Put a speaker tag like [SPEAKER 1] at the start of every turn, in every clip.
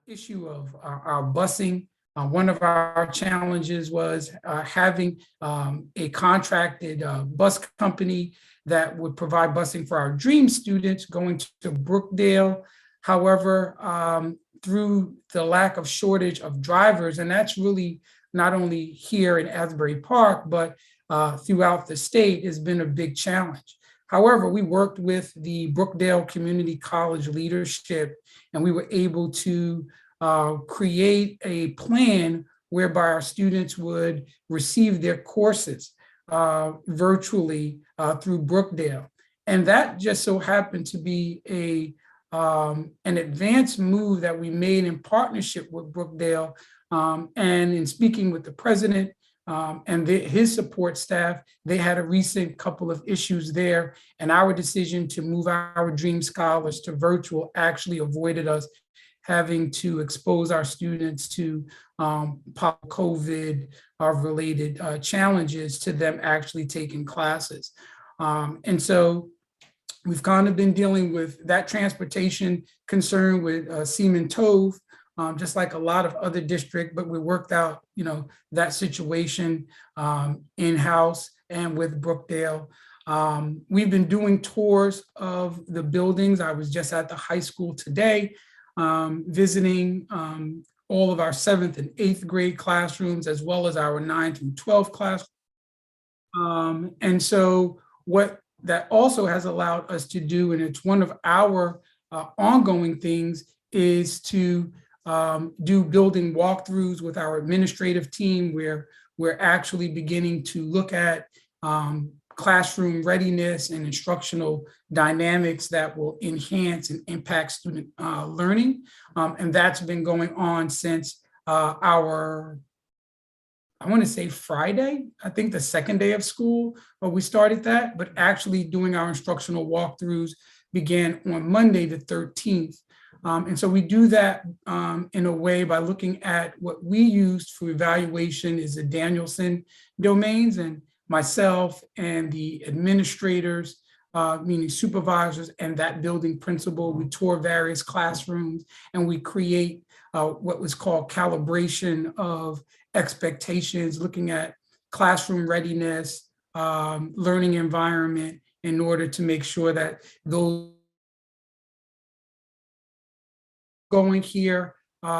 [SPEAKER 1] issue of our busing. One of our challenges was having a contracted bus company that would provide busing for our dream students going to Brookdale. However, through the lack of shortage of drivers, and that's really not only here in Asbury Park, but throughout the state, has been a big challenge. However, we worked with the Brookdale Community College leadership, and we were able to create a plan whereby our students would receive their courses virtually through Brookdale. And that just so happened to be an advanced move that we made in partnership with Brookdale. And in speaking with the president and his support staff, they had a recent couple of issues there. And our decision to move our Dream Scholars to virtual actually avoided us having to expose our students to COVID related challenges to them actually taking classes. And so we've kind of been dealing with that transportation concern with Seaman Tove, just like a lot of other districts, but we worked out, that situation in-house and with Brookdale. We've been doing tours of the buildings. I was just at the high school today, visiting all of our 7th and 8th grade classrooms, as well as our 9 through 12 classrooms. And so what that also has allowed us to do, and it's one of our ongoing things, is to do building walkthroughs with our administrative team, where we're actually beginning to look at classroom readiness and instructional dynamics that will enhance and impact student learning. And that's been going on since I want to say Friday, I think the second day of school, we started that, but actually doing our instructional walkthroughs began on Monday, the 13th. And so we do that in a way by looking at what we used for evaluation is the Danielson domains, and myself and the administrators, meaning supervisors and that building principal, we tour various classrooms and we create what was called calibration of expectations, looking at classroom readiness, learning environment, in order to make sure that those going here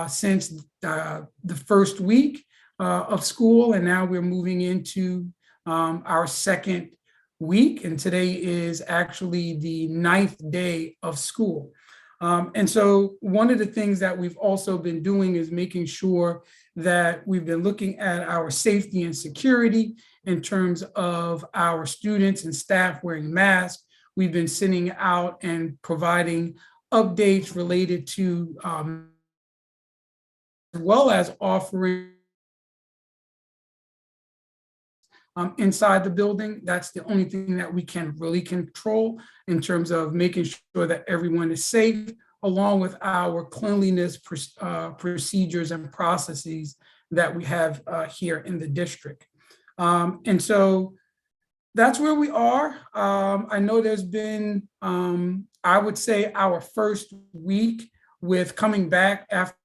[SPEAKER 1] since the first week of school, and now we're moving into our second week, and today is actually the 9th day of school. And so one of the things that we've also been doing is making sure that we've been looking at our safety and security in terms of our students and staff wearing masks. We've been sending out and providing updates related to, as well as offering inside the building. That's the only thing that we can really control in terms of making sure that everyone is safe, along with our cleanliness procedures and processes that we have here in the district. And so that's where we are. I know there's been, I would say, our first week with coming back after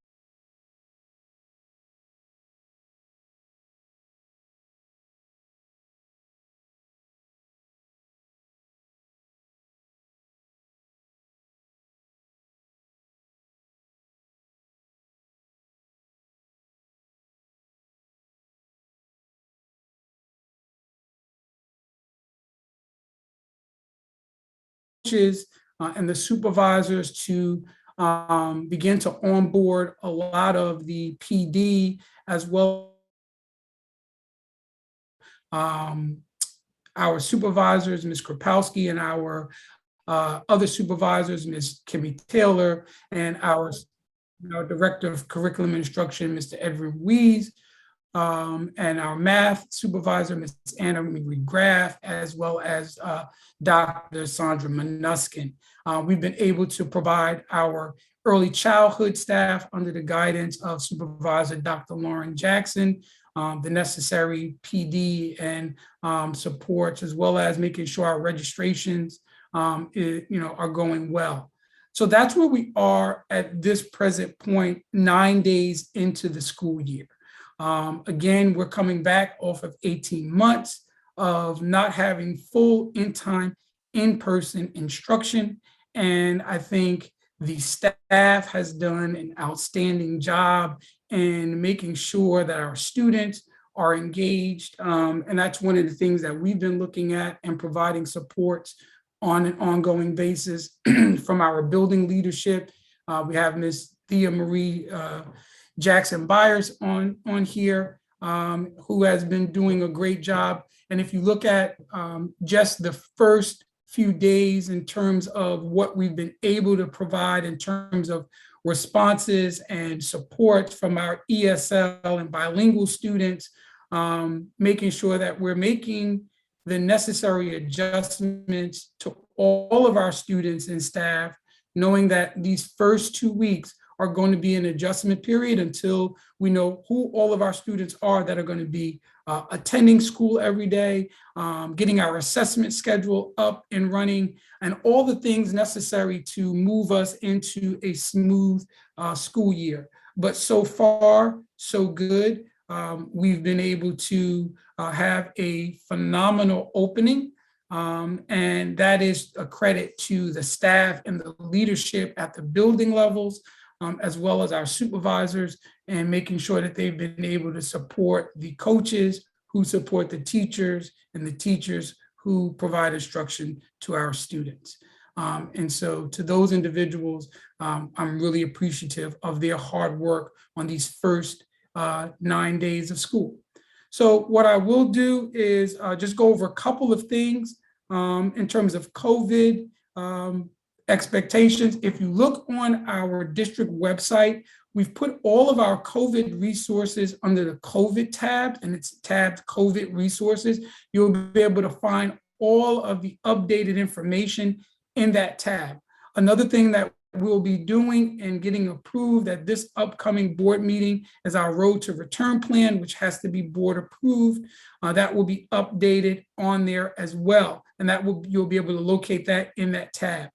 [SPEAKER 1] and the supervisors to begin to onboard a lot of the PD, as well our supervisors, Ms. Kropowski, and our other supervisors, Ms. Kimmy Taylor, and our Director of Curriculum Instruction, Mr. Edwin Wees, and our math supervisor, Ms. Anna McGrath, as well as Dr. Sandra Manuskin. We've been able to provide our early childhood staff under the guidance of Supervisor Dr. Lauren Jackson, the necessary PD and supports, as well as making sure our registrations are going well. So that's where we are at this present point, 9 days into the school year. Again, we're coming back off of 18 months of not having full in-time, in-person instruction. And I think the staff has done an outstanding job in making sure that our students are engaged. And that's one of the things that we've been looking at and providing supports on an ongoing basis from our building leadership. We have Ms. Thea Marie Jackson Byers on here, who has been doing a great job. And if you look at just the first few days in terms of what we've been able to provide in terms of responses and support from our ESL and bilingual students, making sure that we're making the necessary adjustments to all of our students and staff, knowing that these first 2 weeks are going to be an adjustment period until we know who all of our students are that are going to be attending school every day, getting our assessment schedule up and running, and all the things necessary to move us into a smooth school year. But so far, so good. We've been able to have a phenomenal opening, and that is a credit to the staff and the leadership at the building levels, as well as our supervisors, and making sure that they've been able to support the coaches who support the teachers and the teachers who provide instruction to our students. And so to those individuals, I'm really appreciative of their hard work on these first 9 days of school. So what I will do is just go over a couple of things in terms of COVID expectations. If you look on our district website, we've put all of our COVID resources under the COVID tab, and it's tabbed COVID resources. You'll be able to find all of the updated information in that tab. Another thing that we'll be doing and getting approved at this upcoming board meeting is our road to return plan, which has to be board approved. That will be updated on there as well. And that will, you'll be able to locate that in that tab.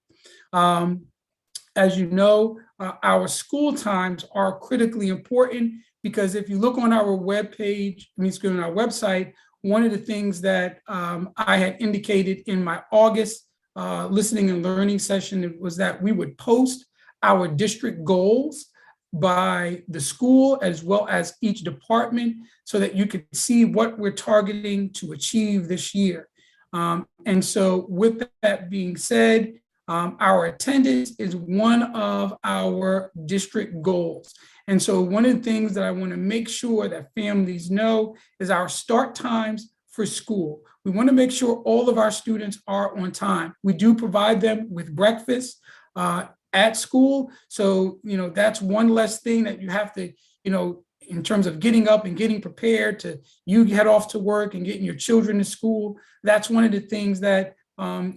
[SPEAKER 1] As you know, our school times are critically important, because if you look on our webpage, on our website, one of the things that I had indicated in my August listening and learning session was that we would post our district goals by the school as well as each department, so that you could see what we're targeting to achieve this year. And so with that being said, our attendance is one of our district goals. And so one of the things that I want to make sure that families know is our start times for school. We want to make sure all of our students are on time. We do provide them with breakfast at school. So, that's one less thing that you have to, in terms of getting up and getting prepared to you head off to work and getting your children to school. That's one of the things that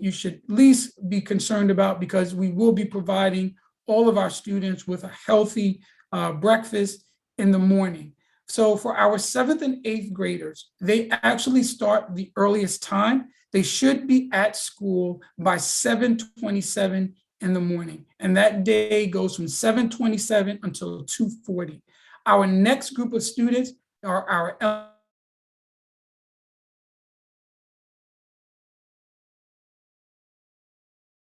[SPEAKER 1] you should at least be concerned about, because we will be providing all of our students with a healthy breakfast in the morning. So for our 7th and 8th graders, they actually start the earliest time. They should be at school by 7:27 in the morning. And that day goes from 7:27 until 2:40. Our next group of students are our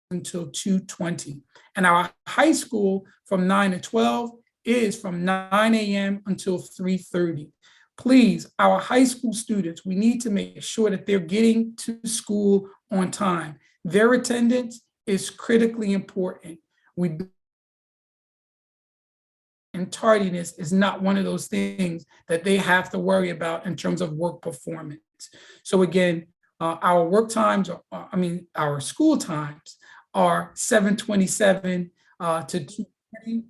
[SPEAKER 1] until 2:20. And our high school from 9 to 12 is from 9 a.m. until 3:30. Please, our high school students, we need to make sure that they're getting to school on time. Their attendance is critically important. And tardiness is not one of those things that they have to worry about in terms of work performance. So again, our work times, our school times are 7:27 to 2:20,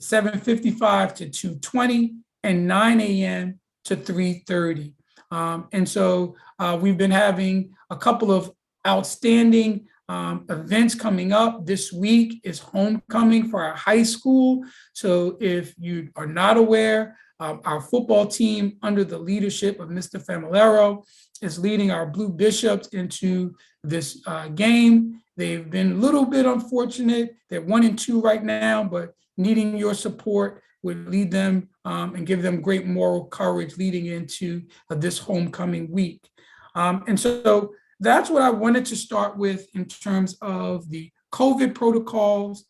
[SPEAKER 1] 7:55 to 2:20, and 9 a.m. to 3:30. And so we've been having a couple of outstanding events coming up. This week is homecoming for our high school. So if you are not aware, our football team under the leadership of Mr. Familero is leading our Blue Bishops into this game. They've been a little bit unfortunate. They're 1-2 right now, but needing your support would lead them and give them great moral courage leading into this homecoming week. And so that's what I wanted to start with in terms of the COVID protocols,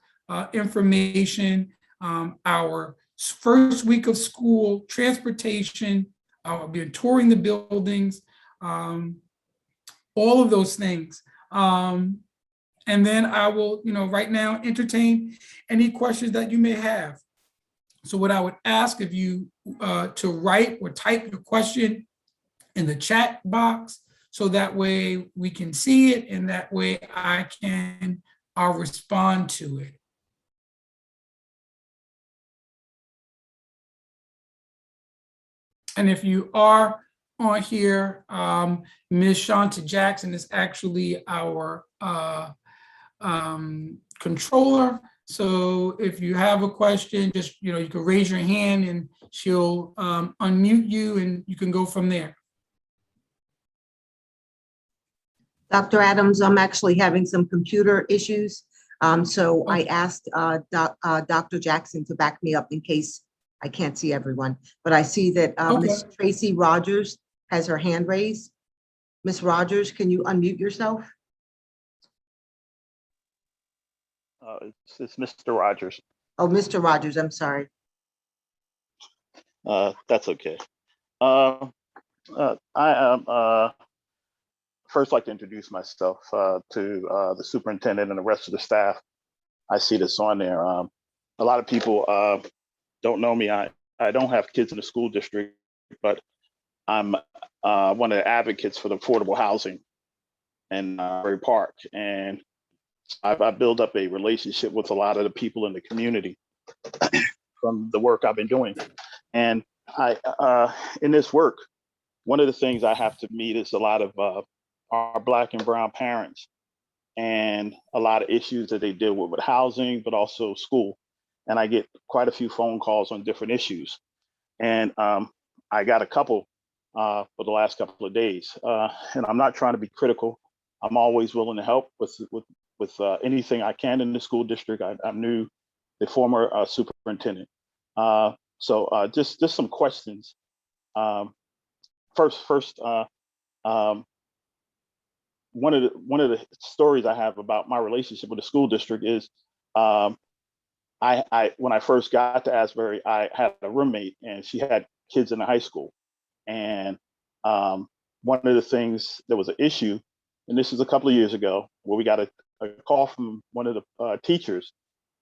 [SPEAKER 1] information, our first week of school, transportation, I'll be touring the buildings, all of those things. And then I will, right now entertain any questions that you may have. So what I would ask of you to write or type your question in the chat box, so that way we can see it and that way I'll respond to it. And if you are on here, Ms. Shanta Jackson is actually our controller. So if you have a question, just, you can raise your hand and she'll unmute you and you can go from there.
[SPEAKER 2] Dr. Adams, I'm actually having some computer issues. So I asked Dr. Jackson to back me up in case I can't see everyone. But I see that Ms. Tracy Rogers has her hand raised. Ms. Rogers, can you unmute yourself?
[SPEAKER 3] It's Mr. Rogers.
[SPEAKER 2] Oh, Mr. Rogers, I'm sorry.
[SPEAKER 3] That's okay. I am first like to introduce myself to the superintendent and the rest of the staff. I see this on there. A lot of people don't know me. I don't have kids in the school district, but I'm one of the advocates for the affordable housing in Berry Park. And I built up a relationship with a lot of the people in the community from the work I've been doing. And in this work, one of the things I have to meet is a lot of our Black and brown parents and a lot of issues that they deal with housing, but also school. And I get quite a few phone calls on different issues. And I got a couple for the last couple of days. And I'm not trying to be critical. I'm always willing to help with anything I can in the school district. I'm new, the former superintendent. So just some questions. First, one of the stories I have about my relationship with the school district is when I first got to Asbury, I had a roommate and she had kids in the high school. And one of the things, there was an issue, and this was a couple of years ago, where we got a call from one of the teachers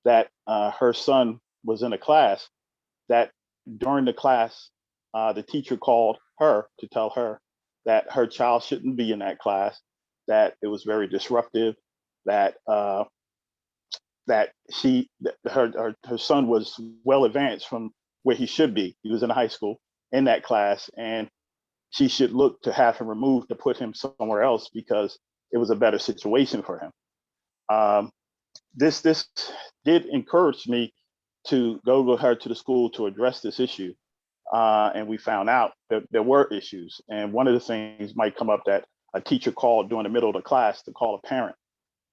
[SPEAKER 3] that her son was in a class, that during the class, the teacher called her to tell her that her child shouldn't be in that class, that it was very disruptive, that her son was well advanced from where he should be. He was in high school in that class, and she should look to have him removed to put him somewhere else because it was a better situation for him. This did encourage me to go with her to the school to address this issue. And we found out that there were issues. And one of the things might come up that a teacher called during the middle of the class to call a parent.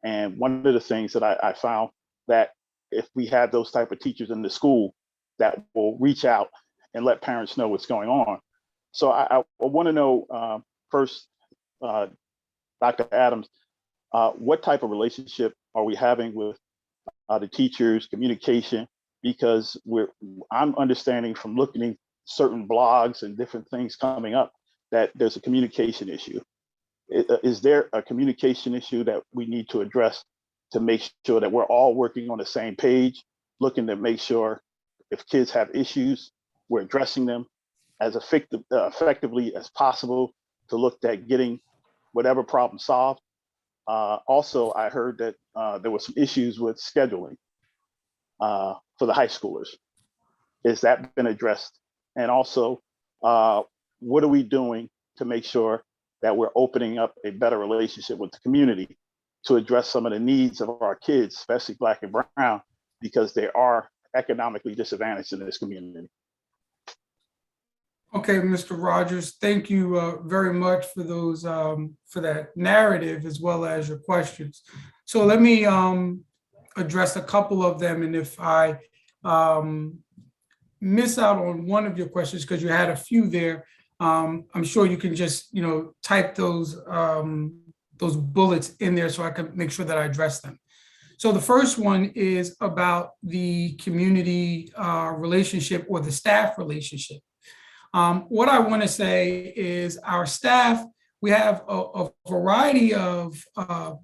[SPEAKER 3] And one of the things that I found that if we have those type of teachers in the school that will reach out and let parents know what's going on. So I want to know first, Dr. Adams, what type of relationship are we having with the teachers, communication? Because I'm understanding from looking at certain blogs and different things coming up that there's a communication issue. Is there a communication issue that we need to address to make sure that we're all working on the same page, looking to make sure if kids have issues, we're addressing them as effectively as possible to look at getting whatever problem solved? Also, I heard that there were some issues with scheduling for the high schoolers. Has that been addressed? And also, what are we doing to make sure that we're opening up a better relationship with the community to address some of the needs of our kids, especially Black and brown, because they are economically disadvantaged in this community?
[SPEAKER 1] Okay, Mr. Rogers, thank you very much for those for that narrative as well as your questions. So let me address a couple of them, and if I um, miss out on one of your questions because you had a few there, I'm sure you can just type those bullets in there so I can make sure that I address them. So the first one is about the community relationship or the staff relationship. What I want to say is our staff, we have a variety of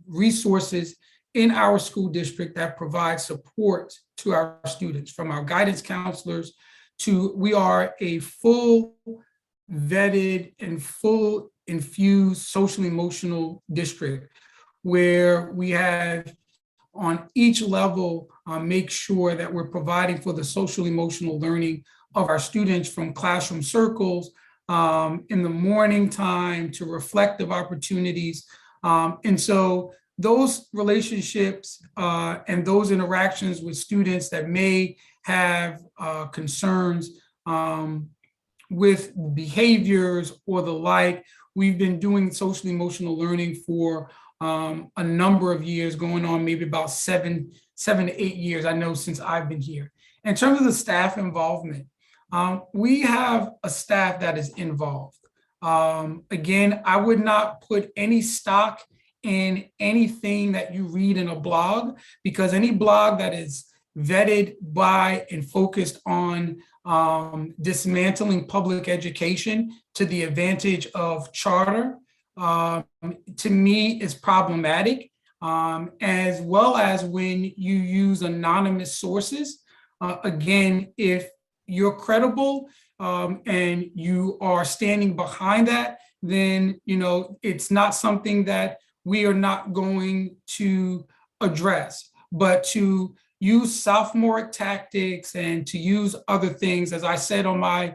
[SPEAKER 1] resources in our school district that provide support to our students, from our guidance counselors to, we are a full vetted and full infused social emotional district where we have on each level make sure that we're providing for the social emotional learning of our students, from classroom circles in the morning time to reflective opportunities. And so those relationships and those interactions with students that may have concerns with behaviors or the like, we've been doing social emotional learning for a number of years, going on maybe about seven to 8 years, I know, since I've been here. In terms of the staff involvement, we have a staff that is involved. Again, I would not put any stock in anything that you read in a blog, because any blog that is vetted by and focused on dismantling public education to the advantage of charter, to me, is problematic, as well as when you use anonymous sources. Again, if you're credible and you are standing behind that, then it's not something that we are not going to address. But to use sophomoric tactics and to use other things, as I said on my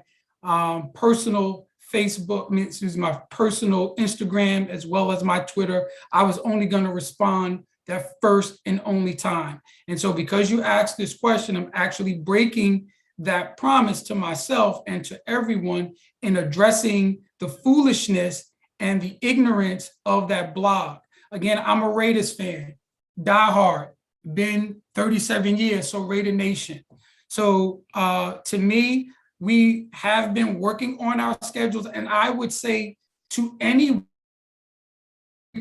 [SPEAKER 1] personal my personal Instagram, as well as my Twitter, I was only going to respond that first and only time. And so because you asked this question, I'm actually breaking that promise to myself and to everyone in addressing the foolishness and the ignorance of that blog. Again, I'm a Raiders fan, diehard, been 37 years, so Raider Nation. So to me, we have been working on our schedules, and I would say to any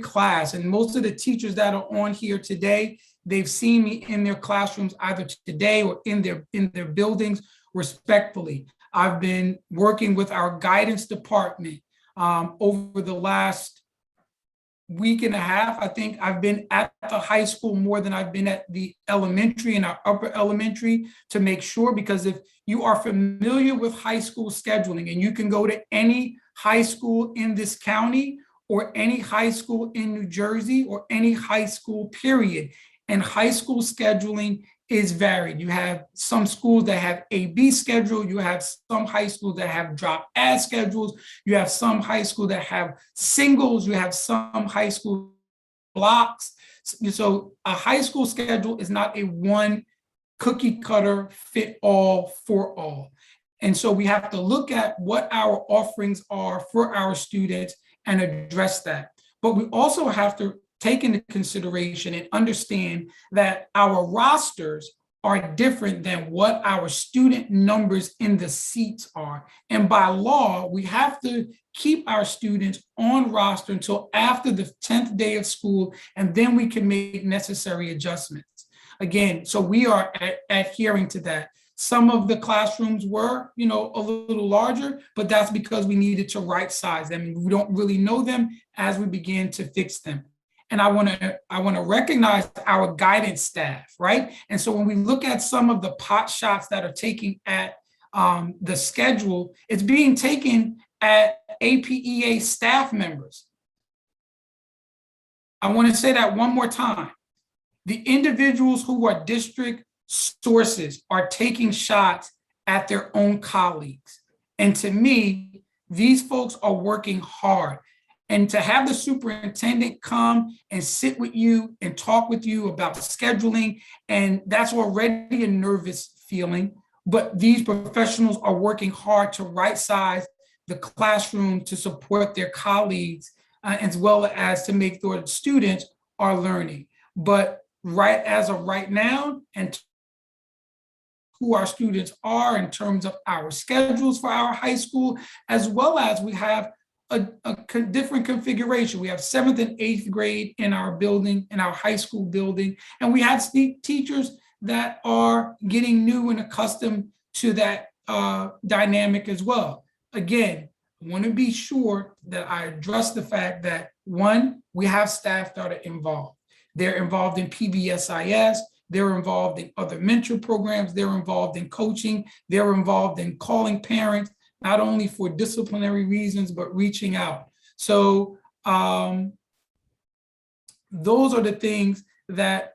[SPEAKER 1] class, and most of the teachers that are on here today, they've seen me in their classrooms either today or in their buildings. Respectfully, I've been working with our guidance department over the last week and a half. I think I've been at the high school more than I've been at the elementary and our upper elementary, to make sure, because if you are familiar with high school scheduling, and you can go to any high school in this county or any high school in New Jersey or any high school period, and high school scheduling is varied. You have some schools that have A-B schedule. You have some high schools that have drop-add schedules. You have some high school that have singles. You have some high school blocks. So a high school schedule is not a one cookie cutter fit all for all. And so we have to look at what our offerings are for our students and address that. But we also have to take into consideration and understand that our rosters are different than what our student numbers in the seats are. And by law, we have to keep our students on roster until after the 10th day of school, and then we can make necessary adjustments. Again, so we are adhering to that. Some of the classrooms were, a little larger, but that's because we needed to right size them. We don't really know them as we begin to fix them. And I want to recognize our guidance staff, right? And so when we look at some of the pot shots that are taken at the schedule, it's being taken at APEA staff members. I want to say that one more time. The individuals who are district sources are taking shots at their own colleagues. And to me, these folks are working hard. And to have the superintendent come and sit with you and talk with you about scheduling, and that's already a nervous feeling, but these professionals are working hard to right size the classroom to support their colleagues, as well as to make sure that students are learning. But right as of right now, and who our students are in terms of our schedules for our high school, as well as we have a different configuration. We have 7th and 8th grade in our building, in our high school building, and we have teachers that are getting new and accustomed to that dynamic as well. Again, I want to be sure that I address the fact that, one, we have staff that are involved. They're involved in PBSIS, they're involved in other mentor programs, they're involved in coaching, they're involved in calling parents, not only for disciplinary reasons, but reaching out. So those are the things that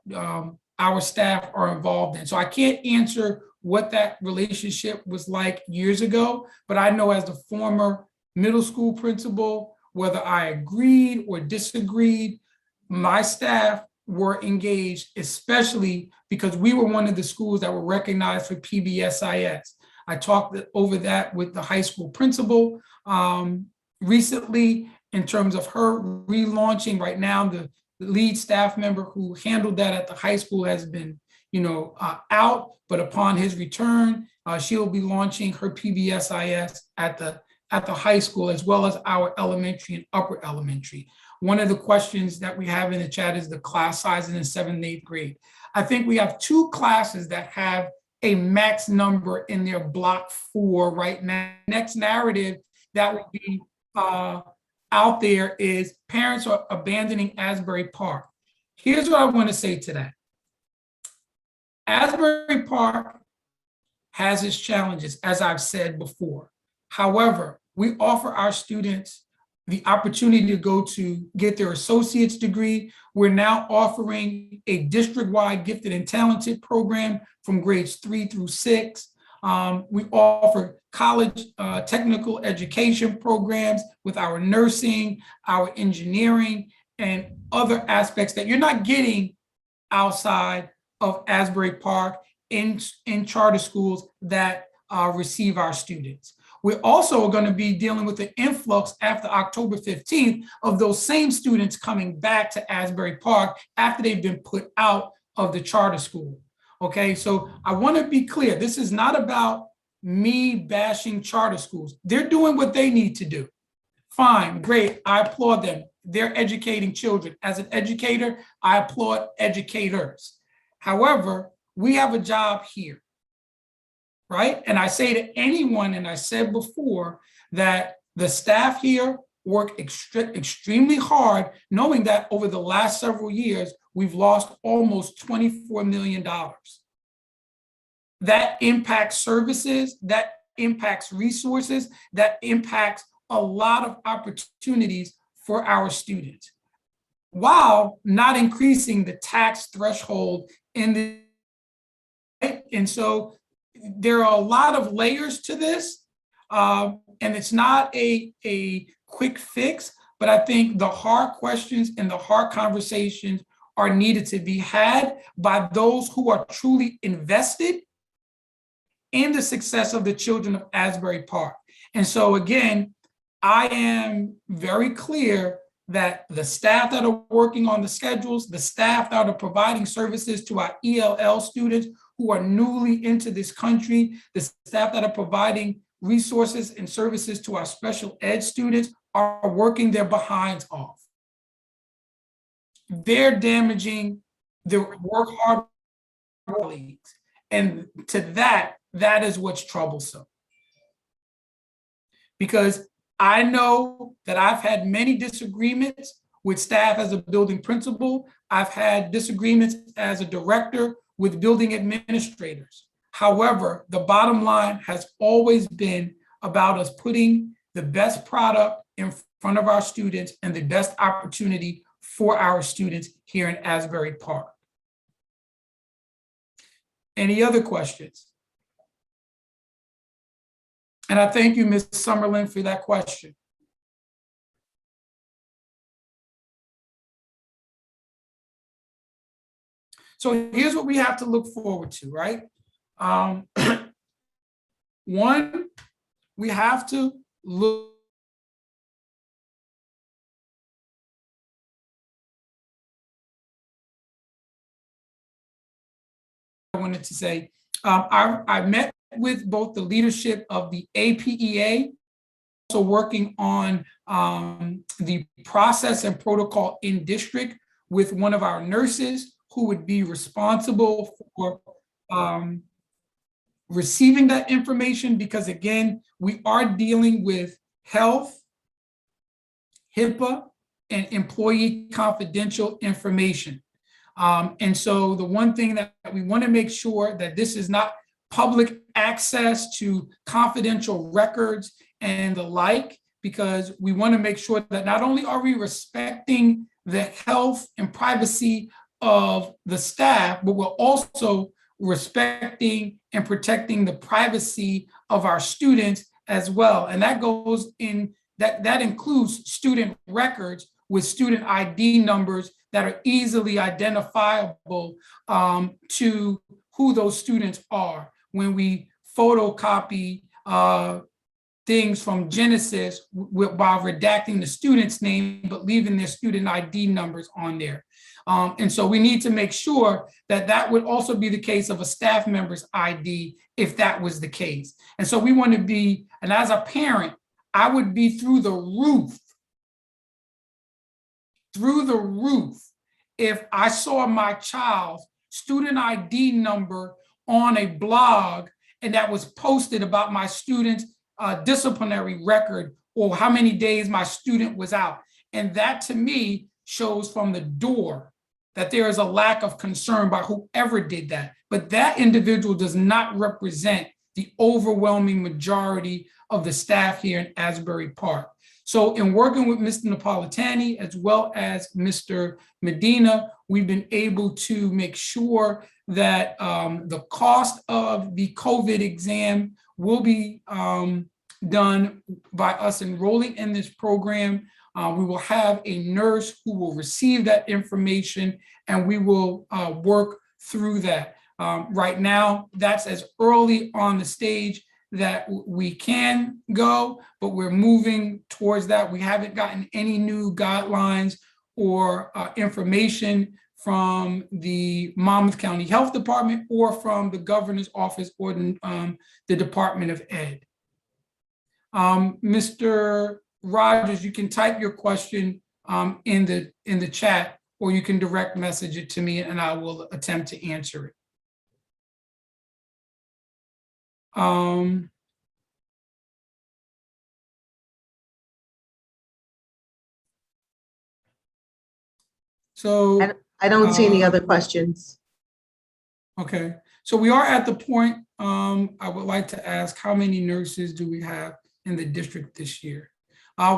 [SPEAKER 1] our staff are involved in. So I can't answer what that relationship was like years ago, but I know as the former middle school principal, whether I agreed or disagreed, my staff were engaged, especially because we were one of the schools that were recognized for PBSIS. I talked over that with the high school principal recently in terms of her relaunching. Right now, the lead staff member who handled that at the high school has been, out, but upon his return, she'll be launching her PBSIS at the high school, as well as our elementary and upper elementary. One of the questions that we have in the chat is the class size in the 7th and 8th grade. I think we have 2 classes that have a max number in their block 4 right now. Next narrative that will be out there is parents are abandoning Asbury Park. Here's what I want to say to that. Asbury Park has its challenges, as I've said before. However, we offer our students the opportunity to go to get their associate's degree. We're now offering a district-wide gifted and talented program from grades 3 through 6. We offer college technical education programs with our nursing, our engineering, and other aspects that you're not getting outside of Asbury Park in charter schools that receive our students. We're also going to be dealing with the influx after October 15th of those same students coming back to Asbury Park after they've been put out of the charter school. Okay, so I want to be clear. This is not about me bashing charter schools. They're doing what they need to do. Fine, great, I applaud them. They're educating children. As an educator, I applaud educators. However, we have a job here, right? And I say to anyone, and I said before, that the staff here work extremely hard, knowing that over the last several years, we've lost almost $24 million. That impacts services, that impacts resources, that impacts a lot of opportunities for our students, while not increasing the tax threshold in the, and so there are a lot of layers to this, and it's not a quick fix, but I think the hard questions and the hard conversations are needed to be had by those who are truly invested in the success of the children of Asbury Park. And so again, I am very clear that the staff that are working on the schedules, the staff that are providing services to our ELL students who are newly into this country, the staff that are providing resources and services to our special ed students are working their behinds off. They're damaging the work hard colleagues. And to that is what's troublesome. Because I know that I've had many disagreements with staff as a building principal. I've had disagreements as a director with building administrators. However, the bottom line has always been about us putting the best product in front of our students and the best opportunity for our students here in Asbury Park. Any other questions? And I thank you, Ms. Summerlin, for that question. So here's what we have to look forward to, right? One, we have to look. I wanted to say, I met with both the leadership of the APEA, also working on the process and protocol in district with one of our nurses who would be responsible for receiving that information, because again, we are dealing with health, HIPAA, and employee confidential information. And so the one thing that we want to make sure that this is not public access to confidential records and the like, because we want to make sure that not only are we respecting the health and privacy of the staff, but we're also respecting and protecting the privacy of our students as well. And that goes in, that includes student records with student ID numbers that are easily identifiable to who those students are. When we photocopy things from Genesis while redacting the student's name, but leaving their student ID numbers on there. And so we need to make sure that that would also be the case of a staff member's ID if that was the case. And so we want to be, and as a parent, I would be through the roof if I saw my child's student ID number on a blog and that was posted about my student's disciplinary record or how many days my student was out. And that to me shows from the door that there is a lack of concern by whoever did that. But that individual does not represent the overwhelming majority of the staff here in Asbury Park. So in working with Mr. Napolitani as well as Mr. Medina, we've been able to make sure that the cost of the COVID exam will be done by us enrolling in this program. We will have a nurse who will receive that information and we will work through that. Right now, that's as early on the stage that we can go, but we're moving towards that. We haven't gotten any new guidelines or information from the Monmouth County Health Department or from the governor's office or the Department of Ed. Mr. Rogers, you can type your question in the chat, or you can direct message it to me and I will attempt to answer it. So
[SPEAKER 2] I don't see any other questions.
[SPEAKER 1] Okay, so we are at the point I would like to ask, how many nurses do we have in the district this year?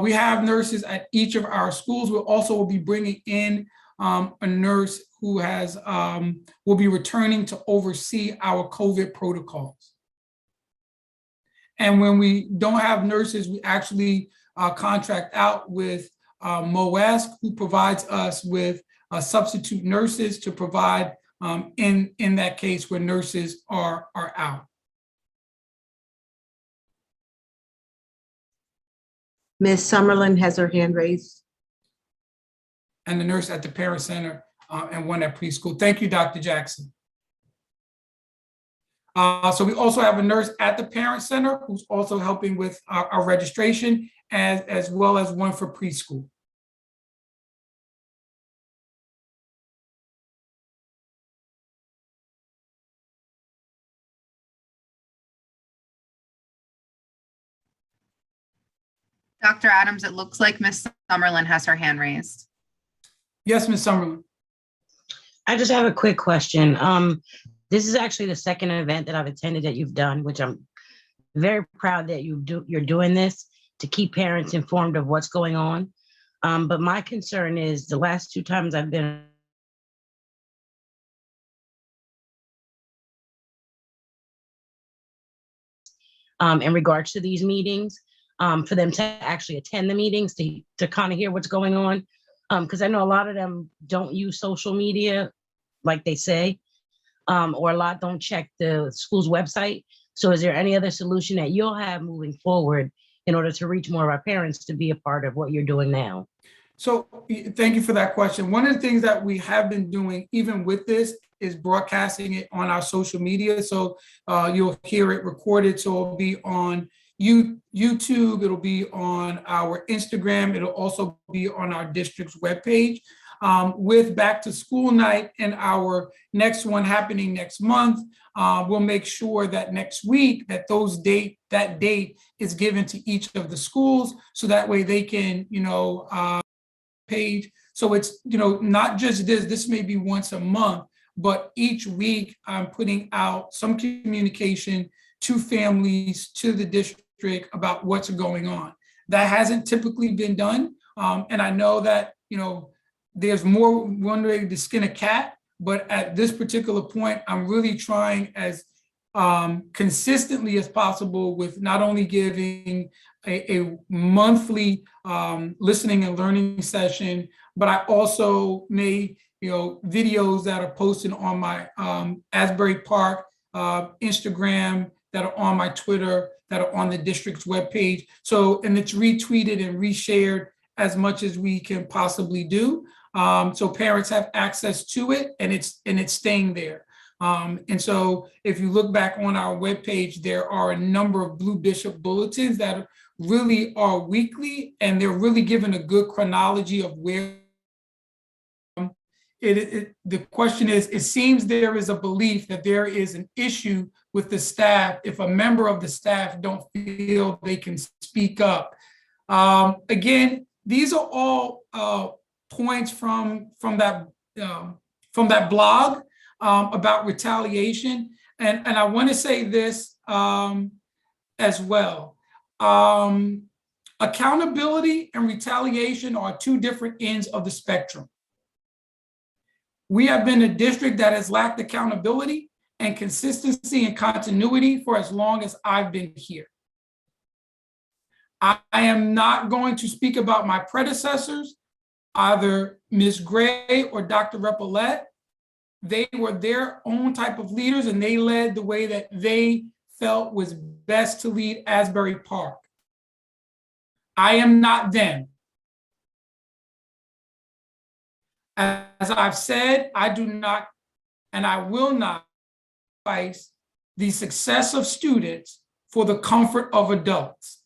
[SPEAKER 1] We have nurses at each of our schools. We'll also be bringing in a nurse who has will be returning to oversee our COVID protocols. And when we don't have nurses, we actually contract out with MOESC, who provides us with substitute nurses to provide in that case where nurses are out.
[SPEAKER 2] Ms. Summerlin has her hand raised.
[SPEAKER 1] And the nurse at the parent center and one at preschool. Thank you, Dr. Jackson. So we also have a nurse at the parent center who's also helping with our registration as well as one for preschool.
[SPEAKER 4] Dr. Adams, it looks like Ms. Summerlin has her hand raised.
[SPEAKER 1] Yes, Ms. Summerlin.
[SPEAKER 5] I just have a quick question. This is actually the second event that I've attended that you've done, which I'm very proud that you're doing this to keep parents informed of what's going on. But my concern is the last two times I've been in regards to these meetings, for them to actually attend the meetings to kind of hear what's going on. Because I know a lot of them don't use social media like they say, or a lot don't check the school's website. So is there any other solution that you'll have moving forward in order to reach more of our parents to be a part of what you're doing now?
[SPEAKER 1] So thank you for that question. One of the things that we have been doing, even with this, is broadcasting it on our social media. So you'll hear it recorded. So it'll be on YouTube, it'll be on our Instagram, it'll also be on our district's webpage. With back to school night and our next one happening next month, we'll make sure that next week that that date is given to each of the schools, so that way they can, page. So it's, not just this may be once a month, but each week I'm putting out some communication to families, to the district about what's going on. That hasn't typically been done. And I know that, there's more one way to skin a cat, but at this particular point, I'm really trying as consistently as possible with not only giving a monthly listening and learning session, but I also made videos that are posted on my Asbury Park Instagram, that are on my Twitter, that are on the district's webpage. So, and it's retweeted and reshared as much as we can possibly do. So parents have access to it, and it's staying there. And so if you look back on our webpage, there are a number of Blue Bishop bulletins that really are weekly, and they're really given a good chronology of where the question is, it seems there is a belief that there is an issue with the staff if a member of the staff don't feel they can speak up. Again, these are all points from that blog about retaliation, and I want to say this as well. Accountability and retaliation are two different ends of the spectrum. We have been a district that has lacked accountability and consistency and continuity for as long as I've been here. I am not going to speak about my predecessors, either Ms. Gray or Dr. Repollet. They were their own type of leaders, and they led the way that they felt was best to lead Asbury Park. I am not them. As I've said, I do not, and I will not sacrifice the success of students for the comfort of adults.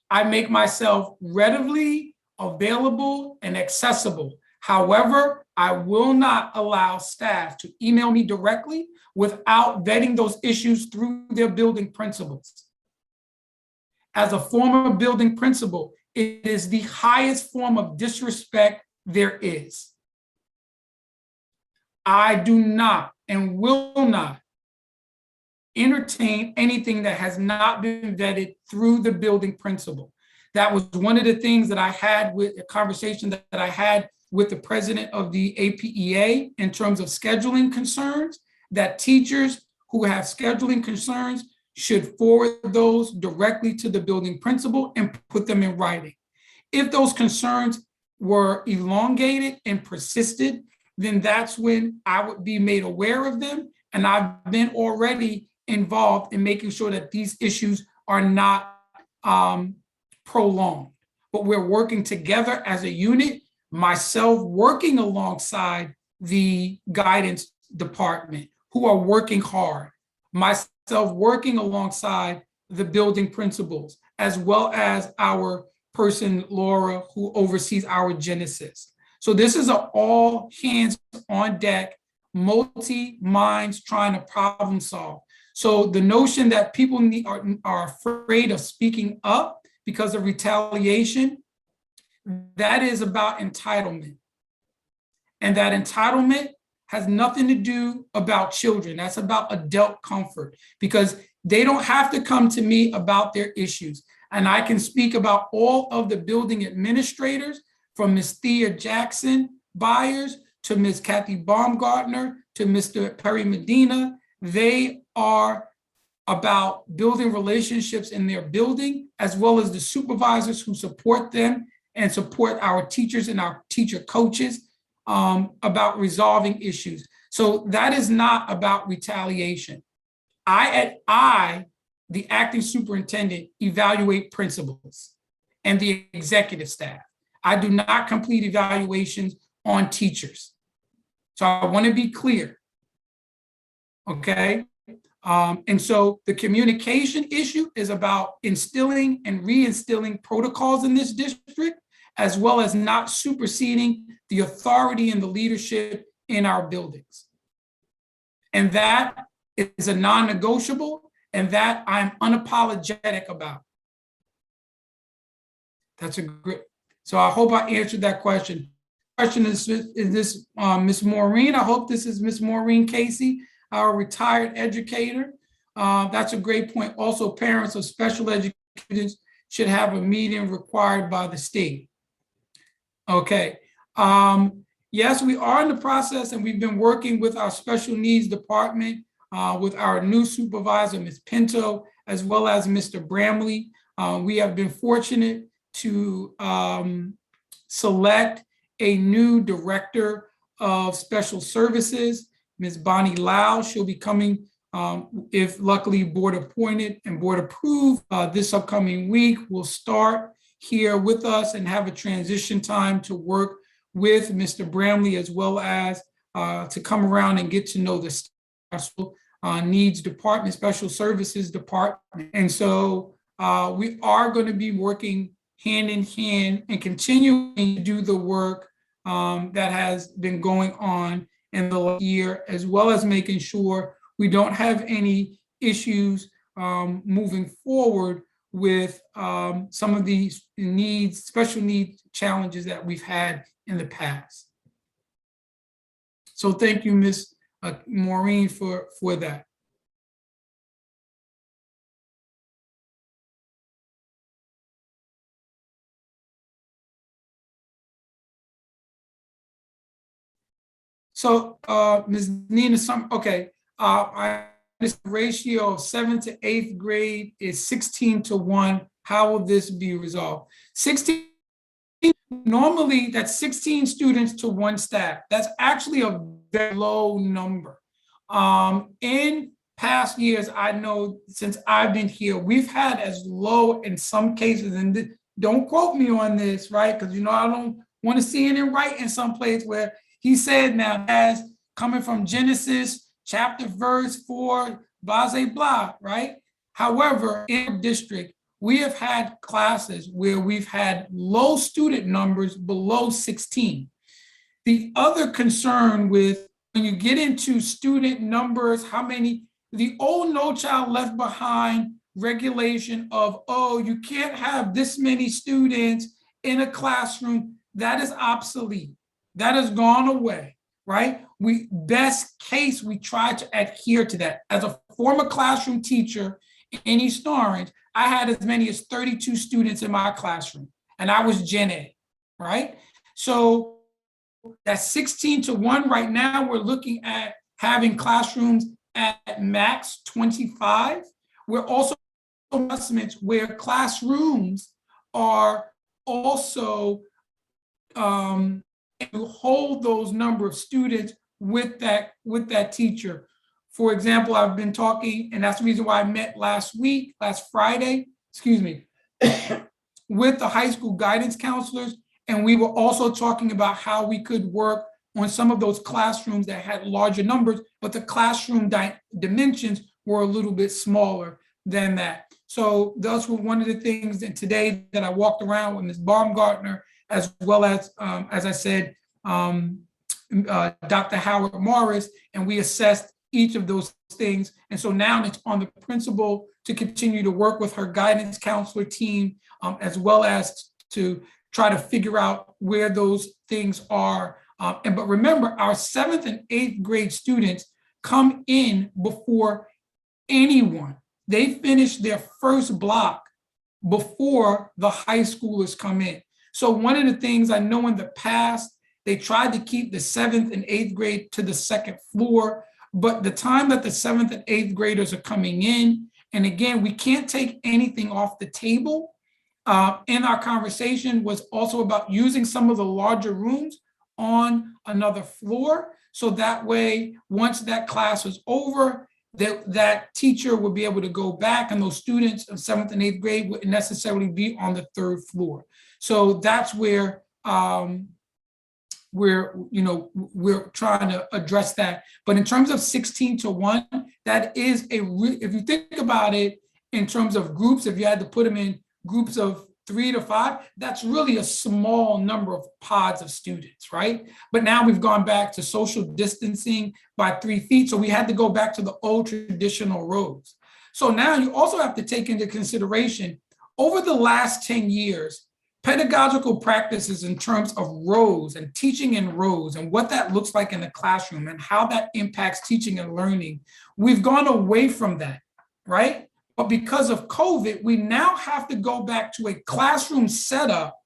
[SPEAKER 1] I make myself readily available and accessible. However, I will not allow staff to email me directly without vetting those issues through their building principals. As a former building principal, it is the highest form of disrespect there is. I do not and will not entertain anything that has not been vetted through the building principal. That was one of the things that I had with a conversation that I had with the president of the APEA in terms of scheduling concerns, that teachers who have scheduling concerns should forward those directly to the building principal and put them in writing. If those concerns were elongated and persisted, then that's when I would be made aware of them. And I've been already involved in making sure that these issues are not prolonged. But we're working together as a unit, myself working alongside the guidance department, who are working hard, myself working alongside the building principals, as well as our person, Laura, who oversees our Genesis. So this is an all hands on deck, multi minds trying to problem solve. So the notion that people are afraid of speaking up because of retaliation, that is about entitlement. And that entitlement has nothing to do about children. That's about adult comfort, because they don't have to come to me about their issues. And I can speak about all of the building administrators, from Ms. Thea Jackson Byers to Ms. Kathy Baumgartner to Mr. Perry Medina. They are about building relationships in their building, as well as the supervisors who support them and support our teachers and our teacher coaches about resolving issues. So that is not about retaliation. I the acting superintendent evaluate principals and the executive staff. I do not complete evaluations on teachers. So I want to be clear. Okay. And so the communication issue is about instilling and reinstilling protocols in this district, as well as not superseding the authority and the leadership in our buildings. And that is a non-negotiable, and that I'm unapologetic about. That's a great, so I hope I answered that question. Question is this Ms. Maureen? I hope this is Ms. Maureen Casey, our retired educator. That's a great point. Also, parents of special educators should have a meeting required by the state. Okay. Yes, we are in the process, and we've been working with our special needs department, with our new supervisor, Ms. Pinto, as well as Mr. Bramley. We have been fortunate to select a new director of special services, Ms. Bonnie Lau. She'll be coming, if luckily board appointed and board approved, this upcoming week. Will start here with us and have a transition time to work with Mr. Bramley, as well as to come around and get to know the special needs department, special services department. And so we are going to be working hand in hand and continuing to do the work that has been going on in the last year, as well as making sure we don't have any issues moving forward with some of these needs, special needs challenges that we've had in the past. So thank you, Ms. Maureen, for that. So Ms. Nina, okay, this ratio of 7th to 8th grade is 16-1. How will this be resolved? 16, normally that's 16 students to 1 staff. That's actually a very low number. In past years, I know since I've been here, we've had as low in some cases, and don't quote me on this, right? Because you know I don't want to see it in writing someplace where he said now as coming from Genesis chapter verse 4, blah, blah, blah, right? However, in our district, we have had classes where we've had low student numbers below 16. The other concern with when you get into student numbers, how many, the old No Child Left Behind regulation of, oh, you can't have this many students in a classroom, that is obsolete. That has gone away, right? Best case, we try to adhere to that. As a former classroom teacher in East Orange, I had as many as 32 students in my classroom, and I was Gen Ed, right? So that's 16-1 right now. We're looking at having classrooms at max 25. We're also adjustments where classrooms are also to hold those number of students with that teacher. For example, I've been talking, and that's the reason why I met last Friday, with the high school guidance counselors. And we were also talking about how we could work on some of those classrooms that had larger numbers, but the classroom dimensions were a little bit smaller than that. So those were one of the things that today that I walked around with Ms. Baumgartner, as well as I said, Dr. Howard Morris, and we assessed each of those things. And so now it's on the principal to continue to work with her guidance counselor team, as well as to try to figure out where those things are. But remember, our 7th and 8th grade students come in before anyone. They finish their first block before the high schoolers come in. So one of the things I know in the past, they tried to keep the 7th and 8th grade to the 2nd floor, but the time that the 7th and 8th graders are coming in, and again, we can't take anything off the table. In our conversation was also about using some of the larger rooms on another floor. So that way, once that class was over, that teacher would be able to go back, and those students of 7th and 8th grade wouldn't necessarily be on the 3rd floor. So that's where we're trying to address that. But in terms of 16-1, that is if you think about it in terms of groups, if you had to put them in groups of 3 to 5, that's really a small number of pods of students, right? But now we've gone back to social distancing by 3 feet. So we had to go back to the old traditional rows. So now you also have to take into consideration over the last 10 years, pedagogical practices in terms of rows and teaching in rows and what that looks like in the classroom and how that impacts teaching and learning. We've gone away from that, right? But because of COVID, we now have to go back to a classroom setup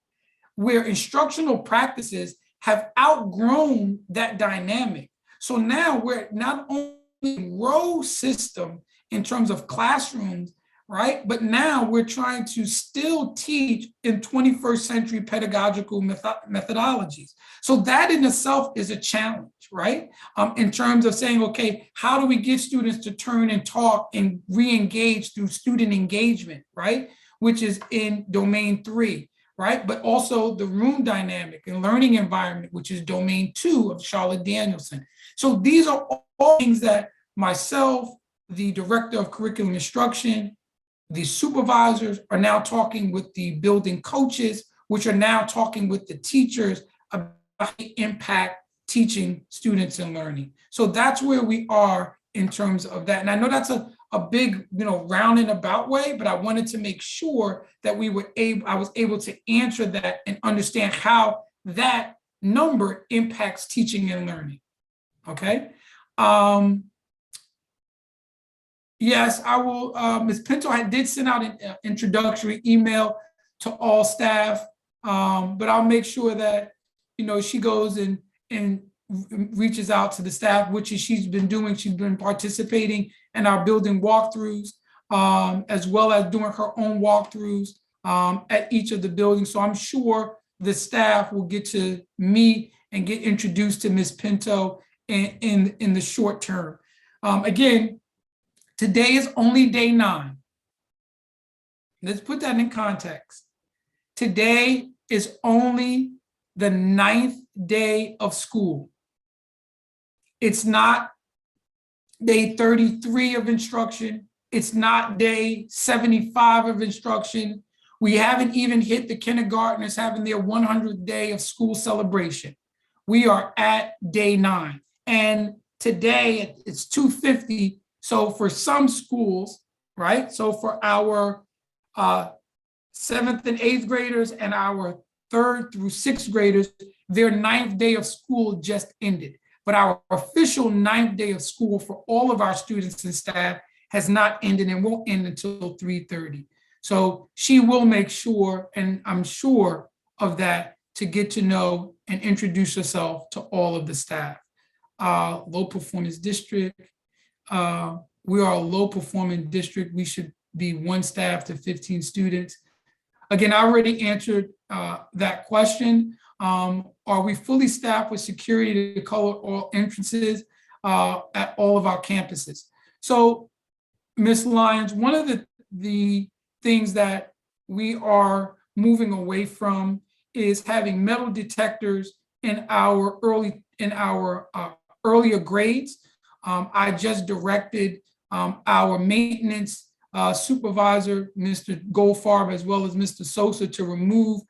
[SPEAKER 1] where instructional practices have outgrown that dynamic. So now we're not only a row system in terms of classrooms, right? But now we're trying to still teach in 21st century pedagogical methodologies. So that in itself is a challenge, right? In terms of saying, okay, how do we get students to turn and talk and re-engage through student engagement, right? Which is in domain 3, right? But also the room dynamic and learning environment, which is domain 2 of Charlotte Danielson. So these are all things that myself, the director of curriculum instruction, the supervisors are now talking with the building coaches, which are now talking with the teachers about the impact teaching students and learning. So that's where we are in terms of that. And I know that's a big, roundabout way, but I wanted to make sure that I was able to answer that and understand how that number impacts teaching and learning. Okay. Yes, I will. Ms. Pinto, I did send out an introductory email to all staff, but I'll make sure that, she goes and reaches out to the staff, which she's been doing. She's been participating in our building walkthroughs, as well as doing her own walkthroughs at each of the buildings. So I'm sure the staff will get to meet and get introduced to Ms. Pinto in the short term. Again, today is only day 9. Let's put that in context. Today is only the 9th day of school. It's not day 33 of instruction. It's not day 75 of instruction. We haven't even hit the kindergartners having their 100th day of school celebration. We are at day 9. And today it's 2:50. So for some schools, right? So for our 7th and 8th graders and our 3rd through 6th graders, their 9th day of school just ended. But our official 9th day of school for all of our students and staff has not ended and won't end until 3:30. So she will make sure, and I'm sure of that, to get to know and introduce herself to all of the staff. Low performance district. We are a low performing district. We should be 1 staff to 15 students. Again, I already answered that question. Are we fully staffed with security to color all entrances at all of our campuses? So, Ms. Lyons, one of the things that we are moving away from is having metal detectors in our earlier grades. I just directed our maintenance supervisor, Mr. Goldfarb, as well as Mr. Sosa, to remove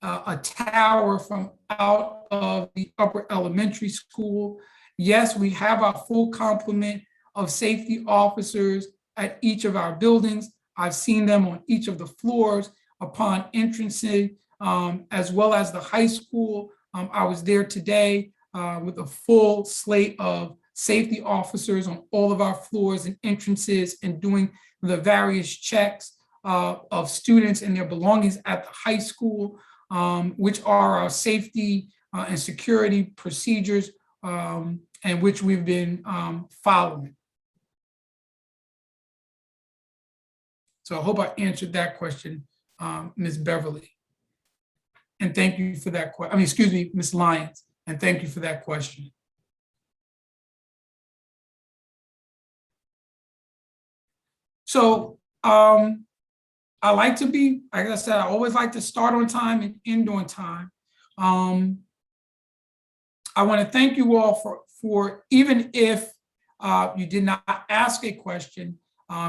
[SPEAKER 1] a tower from out of the upper elementary school. Yes, we have our full complement of safety officers at each of our buildings. I've seen them on each of the floors upon entrancing, as well as the high school. I was there today with a full slate of safety officers on all of our floors and entrances and doing the various checks of students and their belongings at the high school, which are our safety and security procedures, and which we've been following. So I hope I answered that question, Ms. Beverly. And thank you for that question. Excuse me, Ms. Lyons, and thank you for that question. So I like to be, like I said, I always like to start on time and end on time. I want to thank you all for even if you did not ask a question,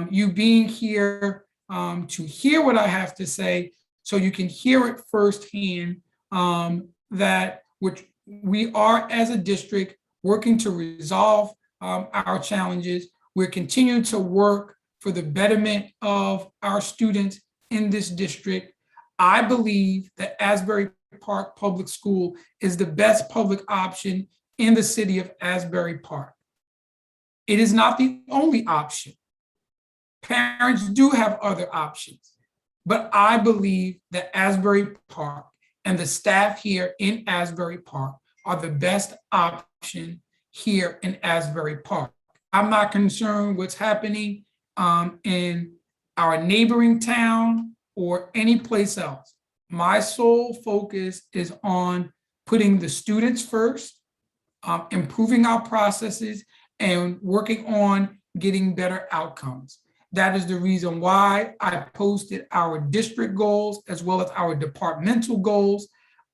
[SPEAKER 1] you being here to hear what I have to say, so you can hear it firsthand, that which we are as a district working to resolve our challenges. We're continuing to work for the betterment of our students in this district. I believe that Asbury Park Public School is the best public option in the city of Asbury Park. It is not the only option. Parents do have other options, but I believe that Asbury Park and the staff here in Asbury Park are the best option here in Asbury Park. I'm not concerned what's happening in our neighboring town or any place else. My sole focus is on putting the students first, improving our processes, and working on getting better outcomes. That is the reason why I posted our district goals as well as our departmental goals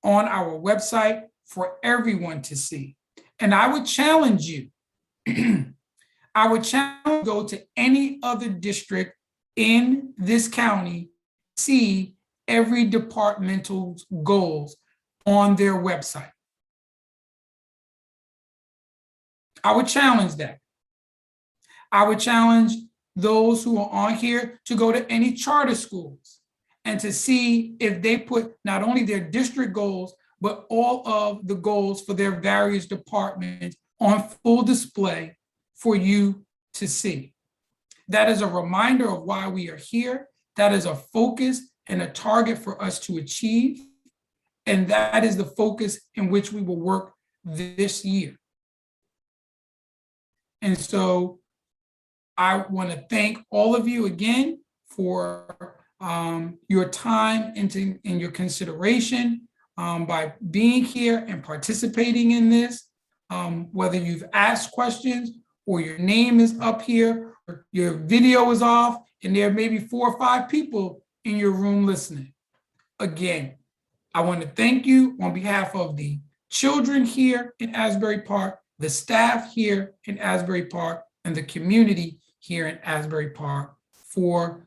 [SPEAKER 1] on our website for everyone to see. And I would challenge you, I would challenge you to go to any other district in this county, see every departmental goals on their website. I would challenge that. I would challenge those who are on here to go to any charter schools and to see if they put not only their district goals, but all of the goals for their various departments on full display for you to see. That is a reminder of why we are here. That is a focus and a target for us to achieve. And that is the focus in which we will work this year. And so I want to thank all of you again for your time and your consideration by being here and participating in this. Whether you've asked questions or your name is up here, or your video is off, and there may be 4 or 5 people in your room listening. Again, I want to thank you on behalf of the children here in Asbury Park, the staff here in Asbury Park, and the community here in Asbury Park for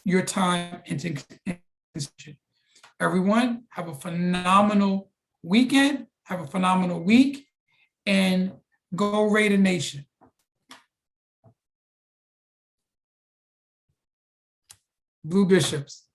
[SPEAKER 1] your time and attention. Everyone, have a phenomenal weekend, have a phenomenal week, and go Raider Nation. Blue Bishops.